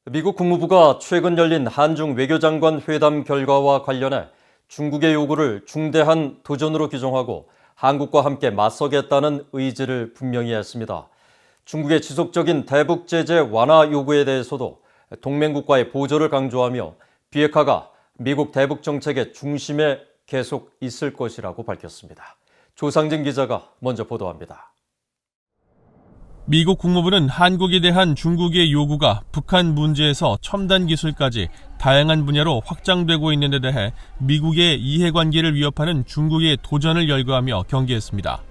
미국 국무부가 최근 열린 한중 외교장관 회담 결과와 관련해 중국의 요구를 중대한 도전으로 규정하고 한국과 함께 맞서겠다는 의지를 분명히 했습니다. 중국의 지속적인 대북 제재 완화 요구에 대해서도 동맹국과의 보조를 강조하며 비핵화가 미국 대북 정책의 중심에 계속 있을 것이라고 밝혔습니다. 조상진 기자가 먼저 보도합니다. 미국 국무부는 한국에 대한 중국의 요구가 북한 문제에서 첨단 기술까지 다양한 분야로 확장되고 있는 데 대해 미국의 이해관계를 위협하는 중국의 도전을 열거하며 경계했습니다.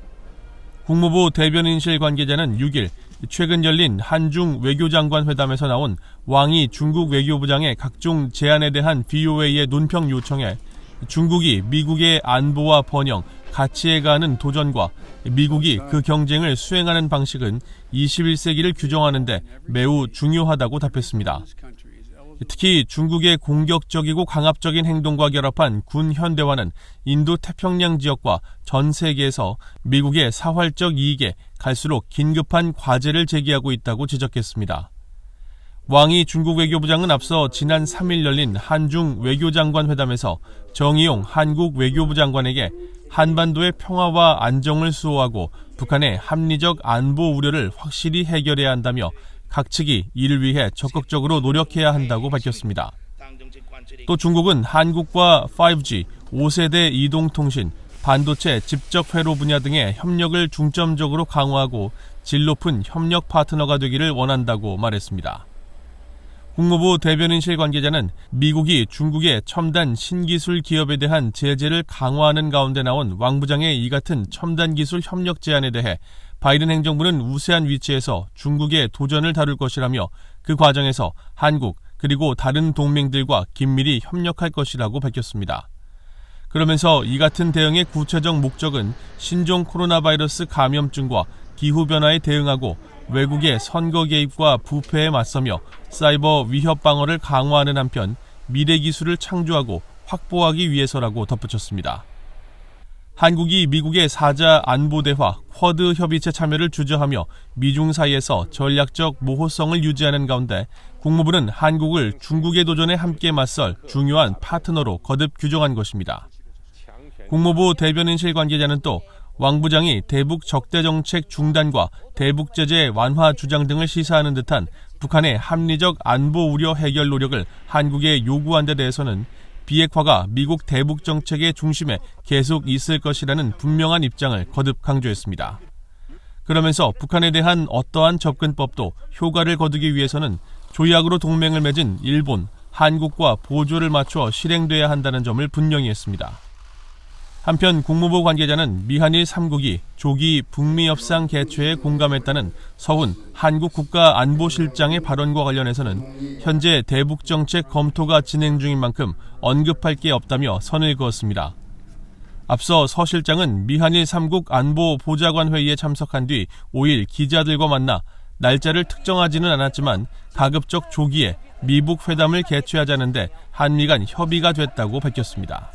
국무부 대변인실 관계자는 6일 최근 열린 한중 외교장관 회담에서 나온 왕이 중국 외교부장의 각종 제안에 대한 VOA의 논평 요청에 중국이 미국의 안보와 번영, 가치에 가하는 도전과 미국이 그 경쟁을 수행하는 방식은 21세기를 규정하는 데 매우 중요하다고 답했습니다. 특히 중국의 공격적이고 강압적인 행동과 결합한 군 현대화는 인도-태평양 지역과 전 세계에서 미국의 사활적 이익에 갈수록 긴급한 과제를 제기하고 있다고 지적했습니다. 왕이 중국 외교부장은 앞서 지난 3일 열린 한중 외교장관 회담에서 정의용 한국 외교부 장관에게 한반도의 평화와 안정을 수호하고 북한의 합리적 안보 우려를 확실히 해결해야 한다며 각 측이 이를 위해 적극적으로 노력해야 한다고 밝혔습니다. 또 중국은 한국과 5G, 5세대 이동통신, 반도체 직접 회로 분야 등의 협력을 중점적으로 강화하고 질 높은 협력 파트너가 되기를 원한다고 말했습니다. 국무부 대변인실 관계자는 미국이 중국의 첨단 신기술 기업에 대한 제재를 강화하는 가운데 나온 왕 부장의 이 같은 첨단 기술 협력 제안에 대해 바이든 행정부는 우세한 위치에서 중국의 도전을 다룰 것이라며 그 과정에서 한국 그리고 다른 동맹들과 긴밀히 협력할 것이라고 밝혔습니다. 그러면서 이 같은 대응의 구체적 목적은 신종 코로나 바이러스 감염증과 기후변화에 대응하고 외국의 선거 개입과 부패에 맞서며 사이버 위협 방어를 강화하는 한편 미래 기술을 창조하고 확보하기 위해서라고 덧붙였습니다. 한국이 미국의 4자 안보대화 쿼드 협의체 참여를 주저하며 미중 사이에서 전략적 모호성을 유지하는 가운데 국무부는 한국을 중국의 도전에 함께 맞설 중요한 파트너로 거듭 규정한 것입니다. 국무부 대변인실 관계자는 또 왕 부장이 대북 적대 정책 중단과 대북 제재 완화 주장 등을 시사하는 듯한 북한의 합리적 안보 우려 해결 노력을 한국에 요구한 데 대해서는 비핵화가 미국 대북 정책의 중심에 계속 있을 것이라는 분명한 입장을 거듭 강조했습니다. 그러면서 북한에 대한 어떠한 접근법도 효과를 거두기 위해서는 조약으로 동맹을 맺은 일본, 한국과 보조를 맞춰 실행돼야 한다는 점을 분명히 했습니다. 한편 국무부 관계자는 미한일 3국이 조기 북미 협상 개최에 공감했다는 서훈 한국 국가안보실장의 발언과 관련해서는 현재 대북 정책 검토가 진행 중인 만큼 언급할 게 없다며 선을 그었습니다. 앞서 서 실장은 미한일 3국 안보보좌관 회의에 참석한 뒤 5일 기자들과 만나 날짜를 특정하지는 않았지만 가급적 조기에 미북 회담을 개최하자는데 한미 간 협의가 됐다고 밝혔습니다.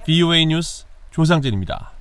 VOA 뉴스 조상진입니다.